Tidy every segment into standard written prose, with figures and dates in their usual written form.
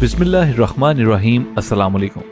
बिस्मिल्लाहिर्रहमानिर्रहीम। अस्सलाम वालेकुम।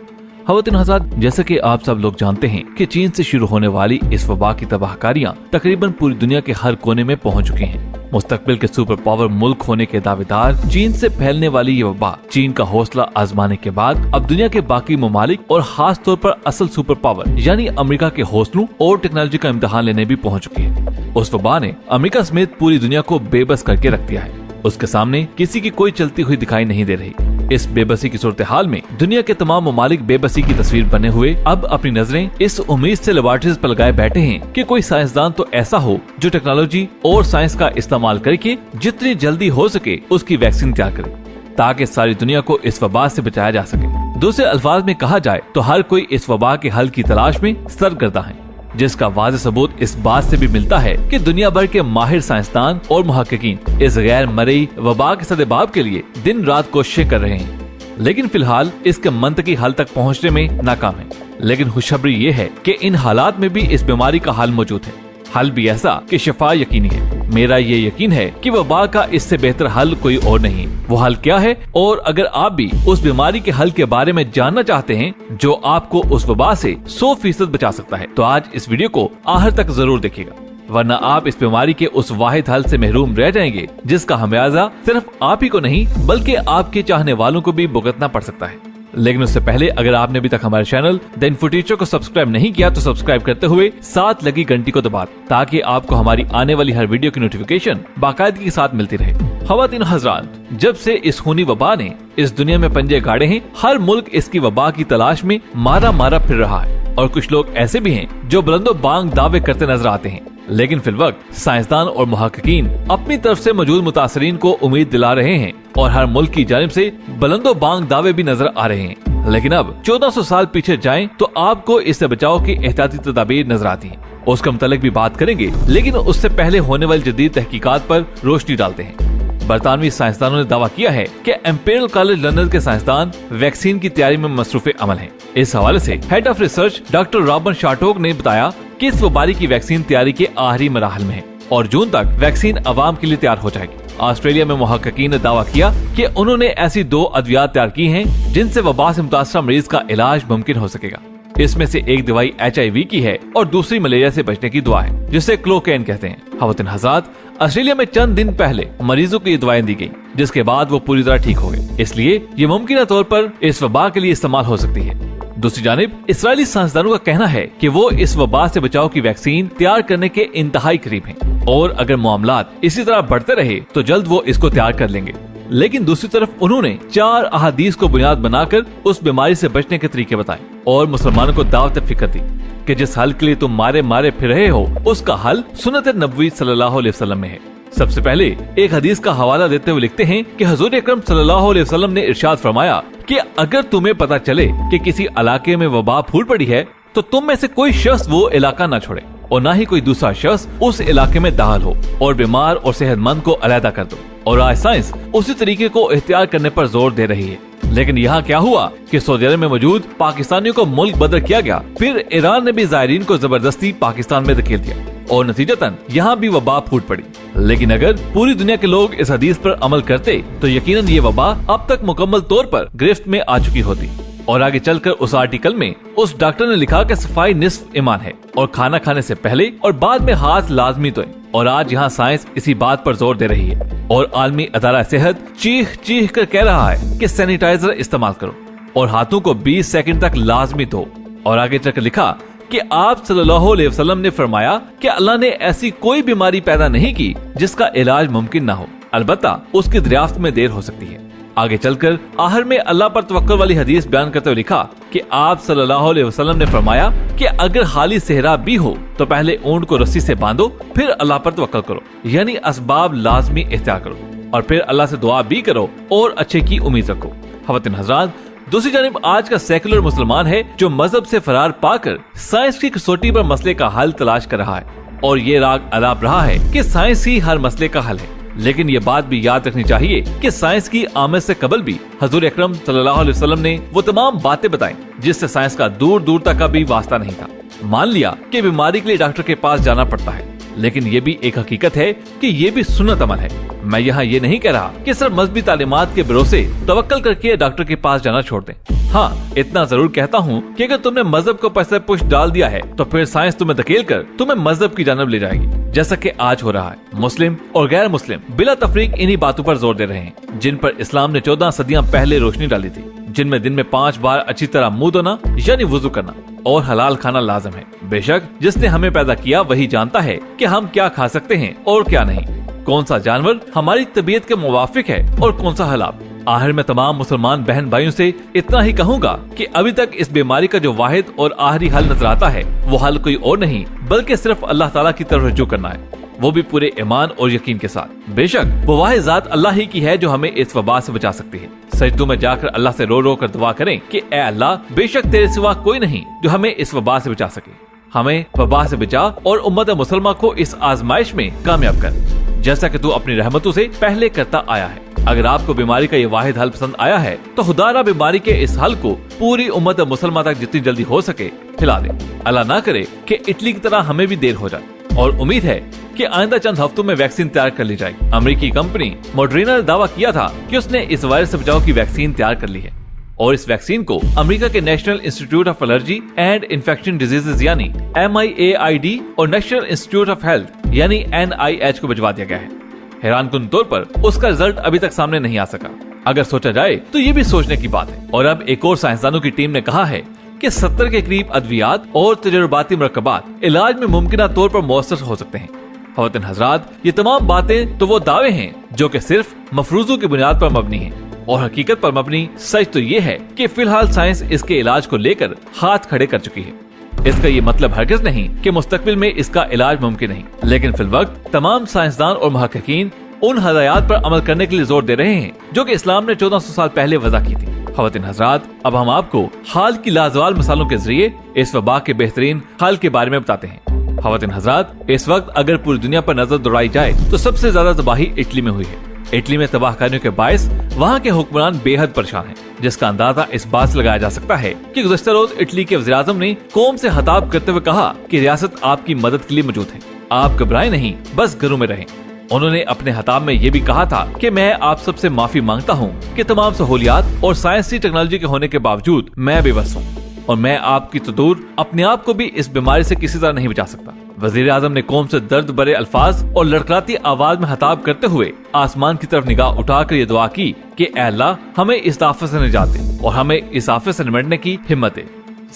ख़वातीन हज़रात, जैसा कि आप सब लोग जानते हैं कि चीन से शुरू होने वाली इस वबा की तबाहकारियां तकरीबन पूरी दुनिया के हर कोने में पहुंच चुकी हैं। मुस्तकबिल के सुपर पावर मुल्क होने के दावेदार चीन से फैलने वाली ये वबा चीन का हौसला आजमाने के बाद अब दुनिया के बाकी ममालिक और खास तौर पर असल सुपर पावर यानी अमेरिका के हौसलों और टेक्नोलॉजी का इम्तिहान लेने भी पहुंच चुकी है। उस वबा ने अमेरिका समेत पूरी दुनिया को बेबस करके रख दिया है। उसके सामने किसी की कोई चलती हुई दिखाई नहीं दे रही। इस बेबसी की सूरत हाल में दुनिया के तमाम ममालिक बेबसी की तस्वीर बने हुए अब अपनी नजरें इस उम्मीद से लेबोरेटरीज पर लगाए बैठे हैं कि कोई साइंसदान तो ऐसा हो जो टेक्नोलॉजी और साइंस का इस्तेमाल करके जितनी जल्दी हो सके उसकी वैक्सीन तैयार करे ताकि सारी दुनिया को इस वबा से बचाया जा सके। दूसरे अल्फाज में कहा जाए तो हर कोई इस वबा के हल की तलाश में सरगर्दा है, जिसका वाज़ेह सबूत इस बात से भी मिलता है कि दुनिया भर के माहिर साइंसदान और मुहक्किकीन इस गैर मरई वबा के सदेबाब के लिए दिन रात कोशिशें कर रहे हैं, लेकिन फिलहाल इसके मंतकी हल तक पहुंचने में नाकाम है। लेकिन खुशखबरी ये है कि इन हालात में भी इस बीमारी का हल मौजूद है। हल भी ऐसा कि शिफा यकीनी है। मेरा ये यकीन है कि वबा का इससे बेहतर हल कोई और नहीं। वो हल क्या है, और अगर आप भी उस बीमारी के हल के बारे में जानना चाहते हैं जो आपको उस वबा से 100% बचा सकता है, तो आज इस वीडियो को आखिर तक जरूर देखिएगा, वरना आप इस बीमारी के उस वाहिद हल से महरूम रह जाएंगे जिसका हमेयाजा सिर्फ आप ही को नहीं बल्कि आपके चाहने वालों को भी भुगतना पड़ सकता है। लेकिन उससे पहले अगर आपने अभी तक हमारे चैनल द इन्फो टीचर को सब्सक्राइब नहीं किया तो सब्सक्राइब करते हुए साथ लगी घंटी को दबा ताकि आपको हमारी आने वाली हर वीडियो की नोटिफिकेशन बाकायदगी के साथ मिलती रहे। ख़वातीन हज़रात, जब से इस खूनी वबा ने इस दुनिया में पंजे गाड़े हैं, हर मुल्क इसकी वबा की तलाश में मारा फिर रहा है और कुछ लोग ऐसे भी हैं जो बुलंदो बांग दावे करते नजर आते हैं। लेकिन फिलवक्त साइंसदान और मुहक्किकीन अपनी तरफ से मौजूद मुतासरीन को उम्मीद दिला रहे हैं और हर मुल्क की जानिब से बुलंदो बांग दावे भी नजर आ रहे हैं। लेकिन अब 1400 साल पीछे जाएं तो आपको इससे बचाव की एहतियाती तदाबीर नजर आती हैं। उसका मुतल्लिक भी बात करेंगे, लेकिन उससे पहले होने वाली जदीद तहकीकात पर रोशनी डालते हैं। बरतानवी साइंसदानों ने दावा किया है कि इंपीरियल कॉलेज लंदन के साइंसदान वैक्सीन की तैयारी में मसरूफ अमल हैं। इस हवाले से head of research doctor Robert शार्टोग ने बताया कि इस वबारी की वैक्सीन तैयारी के आखिरी मराहल में है और जून तक वैक्सीन अवाम के लिए तैयार हो जाएगी। ऑस्ट्रेलिया में मुहक्किकीन ने दावा किया कि उन्होंने ऐसी 2 अद्वियात तैयार की हैं जिनसे वबा से मुतासरा मरीज का इलाज मुमकिन हो सकेगा। इसमें से एक दवाई HIV की है और दूसरी मलेरिया से बचने की दुआ है, जिसे क्लोकेन कहते हैं। ख़वातीन हज़रात, ऑस्ट्रेलिया में चंद दिन पहले मरीजों को ये दवाएं दी गई, जिसके बाद वो पूरी तरह ठीक हो गए। इसलिए ये मुमकिन तौर पर इस वबा के लिए इस्तेमाल हो सकती है। दूसरी जानिब इस्राएली साइंसदानों का कहना है कि वो इस वबा से बचाव की वैक्सीन तैयार करने के इंतहाई करीब हैं और अगर मामलात इसी तरह बढ़ते रहे तो जल्द वो इसको तैयार कर लेंगे। लेकिन दूसरी तरफ उन्होंने 4 अहादीस को बुनियाद बनाकर उस बीमारी से बचने के तरीके बताए और मुसलमानों को दावत फिक्र दी कि जिस हल के लिए तुम मारे फिर रहे हो उसका हल सुन्नत नबवी सल्लल्लाहु अलैहि वसल्लम में है। सबसे पहले एक हदीस का हवाला देते हुए लिखते हैं कि हजूर अकरम सल्लल्लाहु अलैहि वसल्लम ने इरशाद फरमाया कि अगर तुम्हें पता चले कि किसी इलाके में वबा फूट पड़ी है तो तुम में से कोई शख्स वो इलाका न छोड़े और न ही कोई दूसरा शख्स उस इलाके में दाखिल हो और बीमार और सेहतमंद को अलहदा कर दो। और आज साइंस उसी तरीके को इख्तियार करने पर जोर दे रही है। लेकिन यहाँ क्या हुआ कि सऊदी अरब में मौजूद पाकिस्तानियों को मुल्क बदर किया गया, फिर ईरान ने भी ज़ायरीन को जबरदस्ती पाकिस्तान में धकेल दिया और नतीजतन यहाँ भी वबा फूट पड़ी। लेकिन अगर पूरी दुनिया के लोग इस हदीस पर अमल करते तो यकीनन ये वबा अब तक मुकम्मल तौर पर गिरफ्त में आ चुकी होती। और आगे चलकर उस आर्टिकल में उस डॉक्टर ने लिखा कि सफाई निस्फ ईमान है और खाना खाने से पहले और बाद में हाथ लाजमी धोएं। और आज यहाँ साइंस इसी बात पर जोर दे रही है और आलमी अदारा सेहत चीख कर कह रहा है कि सैनिटाइजर इस्तेमाल करो और हाथों को 20 सेकंड तक लाजमी धो। और आगे चलकर लिखा कि आप सल्लल्लाहु अलैहि वसल्लम ने फरमाया कि अल्लाह ने ऐसी कोई बीमारी पैदा नहीं की जिसका इलाज मुमकिन ना हो, अलबत्ता उसकी दरियाफ्त में देर हो सकती है। आगे चलकर आखिर में अल्लाह पर तवक्कुल वाली हदीस बयान करते हुए लिखा कि आप सल्लल्लाहु अलैहि वसल्लम ने फरमाया कि अगर खाली सेहरा भी हो तो पहले ऊंट को रस्सी से बांधो, फिर अल्लाह पर तवक्कुल करो, यानी असबाब लाजमी इख्तियार करो और फिर अल्लाह से दुआ भी करो और अच्छे की उम्मीद रखो। ख़वातीन हज़रात, दूसरी जानिब आज का सेकुलर मुसलमान है जो मजहब से फरार पाकर साइंस की कसौटी पर मसले का हल तलाश कर रहा है और ये राग अलाप रहा है कि साइंस ही हर मसले का हल है। लेकिन ये बात भी याद रखनी चाहिए कि साइंस की आमद से कबल भी हजूर अकरम सल्लल्लाहु अलैहि वसल्लम ने वो तमाम बातें बताई जिससे साइंस का दूर दूर तक का भी वास्ता नहीं था। मान लिया कि बीमारी के लिए डॉक्टर के पास जाना पड़ता है, लेकिन ये भी एक हकीकत है कि ये भी सुन्नत अमल है। मैं यहाँ ये नहीं कह रहा कि सिर्फ मजहबी तालीमात के भरोसे तवक्कल करके डॉक्टर के पास जाना छोड़ दें। हाँ, इतना जरूर कहता हूँ कि अगर तुमने मजहब को पैसे पुश डाल दिया है तो फिर साइंस तुम्हें धकेल कर तुम्हें मजहब की जानब ले जाएगी, जैसा कि आज हो रहा है। मुस्लिम और गैर मुस्लिम बिला तफरीक इन्हीं बातों पर जोर दे रहे हैं जिन पर इस्लाम ने 14 सदियां पहले रोशनी डाली थी, जिनमें दिन में 5 बार अच्छी तरह मुंह धोना यानी वुजू करना और हलाल खाना लाजम है। बेशक जिसने हमें पैदा किया वही जानता है कि हम क्या खा सकते हैं और क्या नहीं, कौन सा जानवर हमारी तबीयत के मुवाफिक है और कौन सा हलाल। आखिर में तमाम मुसलमान बहन भाइयों से इतना ही कहूँगा कि अभी तक इस बीमारी का जो वाहिद और आखिरी हल नजर आता है वो हल कोई और नहीं बल्कि सिर्फ अल्लाह ताला की तरफ रुजू करना है, वो भी पूरे ईमान और यकीन के साथ। बेशक वो वाहिद जात अल्लाह ही की है जो हमें इस वबा से बचा सकती है। सजदों में जाकर अल्लाह से रो रो कर दुआ करें कि ए अल्लाह, बेशक तेरे सिवा कोई नहीं जो हमें इस वबा से बचा सके। हमें वबा से बचा और उम्मत मुसलमान को इस आजमाइश में कामयाब कर, जैसा कि तू अपनी रहमतों से पहले करता आया है। अगर आपको बीमारी का ये वाहिद हल पसंद आया है तो खुदारा बीमारी के इस हल को पूरी उम्मत मुसलमान तक जितनी जल्दी हो सके खिला दे। अल्लाह ना करे कि इटली की तरह हमें भी देर हो जाए, और उम्मीद है कि आइंदा चंद हफ्तों में वैक्सीन तैयार कर ली जाएगी। अमेरिकी कंपनी मॉडर्ना ने दावा किया था कि उसने इस वायरस से बचाव की वैक्सीन तैयार कर ली है और इस वैक्सीन को अमेरिका के national institute of allergy and infection diseases यानी MIAID और नेशनल इंस्टीट्यूट ऑफ हेल्थ यानी NIH को भिजवा दिया गया है। हैरानकुन तौर पर उसका रिजल्ट अभी तक सामने नहीं आ सका। अगर सोचा जाए तो ये भी सोचने की बात है। और अब एक और साइंसदानों की टीम ने कहा है कि 70 के करीब अद्वियात और तजुर्बाती मरकबात इलाज में मुमकिन तौर पर मौसर हो सकते हैं। ख़वातीन हज़रात, ये तमाम बातें तो वो दावे हैं जो कि सिर्फ मफरूजों की बुनियाद पर मबनी हैं, और हकीकत पर मबनी सच तो ये है कि फिलहाल साइंस इसके इलाज को लेकर हाथ खड़े कर चुकी है। इसका ये मतलब हरगिज नहीं कि मुस्तकबिल में इसका इलाज मुमकिन नहीं, लेकिन फिलवक्त तमाम साइंसदान और मुहक्किकीन उन हदायत पर अमल करने के लिए जोर दे रहे हैं जो कि इस्लाम ने 1400 साल पहले वज़ा की थी। ख़वातीन हज़रात, अब हम आपको हाल की लाजवाल मिसालों के जरिए इस वबा के बेहतरीन हाल के बारे में बताते हैं। ख़वातीन हज़रात, इस वक्त अगर पूरी दुनिया पर नजर दौड़ाई जाए तो सबसे ज्यादा तबाही इटली में हुई है। इटली में तबाहकारियों के बायस वहाँ के हुक्मरान बेहद परेशान हैं, जिसका अंदाजा इस बात से लगाया जा सकता है कि गुज़श्ता रोज इटली के वज़ीर-ए-आज़म ने कौम से खिताब करते हुए कहा कि रियासत आपकी मदद के लिए मौजूद है, आप घबराएं नहीं, बस घरों में रहें। उन्होंने अपने खिताब में ये भी कहा था कि मैं आप सबसे माफी मांगता हूँ कि तमाम सहूलियात और साइंसी टेक्नोलॉजी के होने के बावजूद मैं बेबस हूँ और मैं आपकी तो दूर अपने आप को भी इस बीमारी से किसी तरह नहीं बचा सकता। वजीर आजम ने कौम से दर्द भरे अल्फाज और लड़खड़ाती आवाज में खिताब करते हुए आसमान की तरफ निगाह उठाकर ये दुआ की कि ए अल्लाह, हमें इस आफत से निजात दे और हमें इस आफत से निपटने की हिम्मत दे।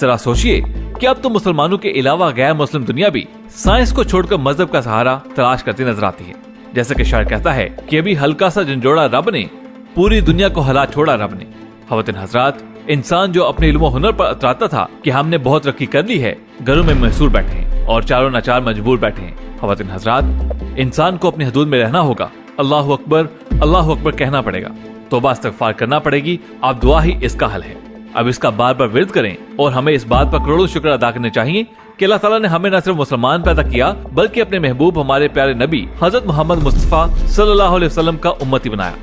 जरा सोचिए कि अब तो मुसलमानों के अलावा गैर मुस्लिम दुनिया भी साइंस को छोड़कर मजहब का सहारा तलाश करती नजर आती है। जैसे कि शायर कहता है कि अभी हल्का सा झंझोड़ा रब ने, पूरी दुनिया को हिला छोड़ा रब ने। ख़वातीन हज़रात, इंसान जो अपने इल्म हुनर पर अतराता था कि हमने बहुत तरक्की कर ली है, घरों में महसूर बैठे हैं और चारों नाचार मजबूर बैठे हैं। ख़वातीन हज़रात, इंसान को अपनी हदूद में रहना होगा, अल्लाहु अकबर कहना पड़ेगा, तौबा इस्तग़फ़ार करना पड़ेगी। आप दुआ ही इसका हल है। अब इसका बार बार विर्द करें और हमें इस बात पर करोड़ों शुक्र अदा करने चाहिए कि अल्लाह ताला ने हमें न सिर्फ मुसलमान पैदा किया बल्कि अपने महबूब हमारे प्यारे नबी हजरत मोहम्मद मुस्तफा सल्लल्लाहु अलैहि वसल्लम का उम्मती बनाया,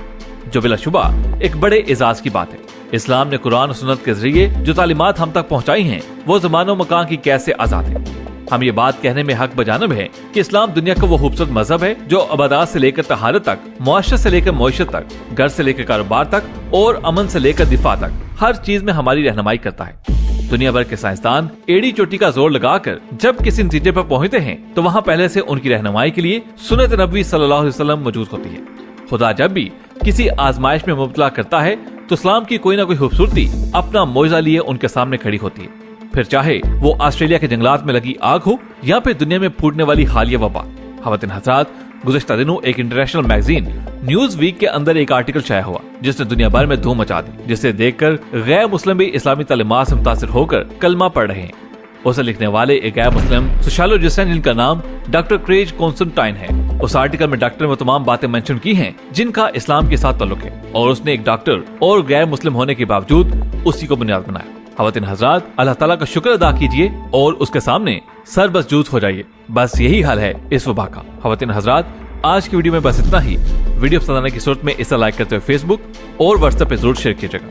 जो बिलाशुबा एक बड़े एजाज की बात है। इस्लाम ने कुरान और सुन्नत के जरिए जो तालीमात हम तक पहुँचाई हैं वो ज़मानो मकान की कैद से आजाद है। हम ये बात कहने में हक बजानब है कि इस्लाम दुनिया का वो खूबसूरत मजहब है जो अबादात से लेकर तहारत तक, मुआशरत से लेकर मईशत तक, घर से लेकर कारोबार तक और अमन से लेकर दिफा तक हर चीज में हमारी रहनुमाई करता है। दुनिया भर के साइंसदान एड़ी चोटी का जोर लगाकर जब किसी नतीजे पर पहुंचते हैं तो वहाँ पहले से उनकी रहनुमाई के लिए सुन्नत नबवी सल्लल्लाहु अलैहि वसल्लम मौजूद होती है। खुदा जब भी किसी आजमाइश में मुब्तला करता है तो इस्लाम की कोई ना कोई खूबसूरती अपना मौजा लिए उनके सामने खड़ी होती है, फिर चाहे वो ऑस्ट्रेलिया के जंगलात में लगी आग हो या फिर दुनिया में फूटने वाली हालिया वबा। ख़वातीन हज़रात, गुज़श्ता दिनों एक इंटरनेशनल मैगजीन न्यूज वीक के अंदर एक आर्टिकल शाया हुआ जिसने दुनिया भर में धूम मचा दी, जिसे देखकर गैर मुस्लिम भी इस्लामी तालीमात से मुतासिर होकर कलमा पढ़ रहे हैं। उसे लिखने वाले एक गैर मुस्लिम सोशियोलॉजिस्ट हैं जिनका नाम डॉक्टर क्रेग कॉन्स्टेंटाइन है। उस आर्टिकल में डॉक्टर ने वो तमाम बातें मेंशन की हैं जिनका इस्लाम के साथ ताल्लुक है और उसने एक डॉक्टर और गैर मुस्लिम होने के बावजूद उसी को बुनियाद बनाया। ख़वातीन हज़रात, अल्लाह ताला का शुक्र अदा कीजिए और उसके सामने सर बस जूझ हो जाइए। बस यही हाल है इस वबा का। ख़वातीन हज़रात, आज की वीडियो में बस इतना ही। वीडियो पसंद आने की सूरत में इसे लाइक करते हुए फेसबुक और व्हाट्सएप पे जरूर शेयर कीजिएगा।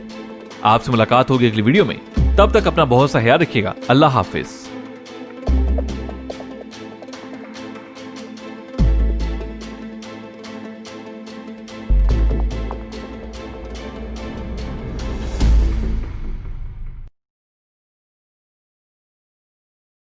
आपसे मुलाकात होगी अगली वीडियो में, तब तक अपना बहुत सा ख्याल रखिएगा। अल्लाह हाफिज।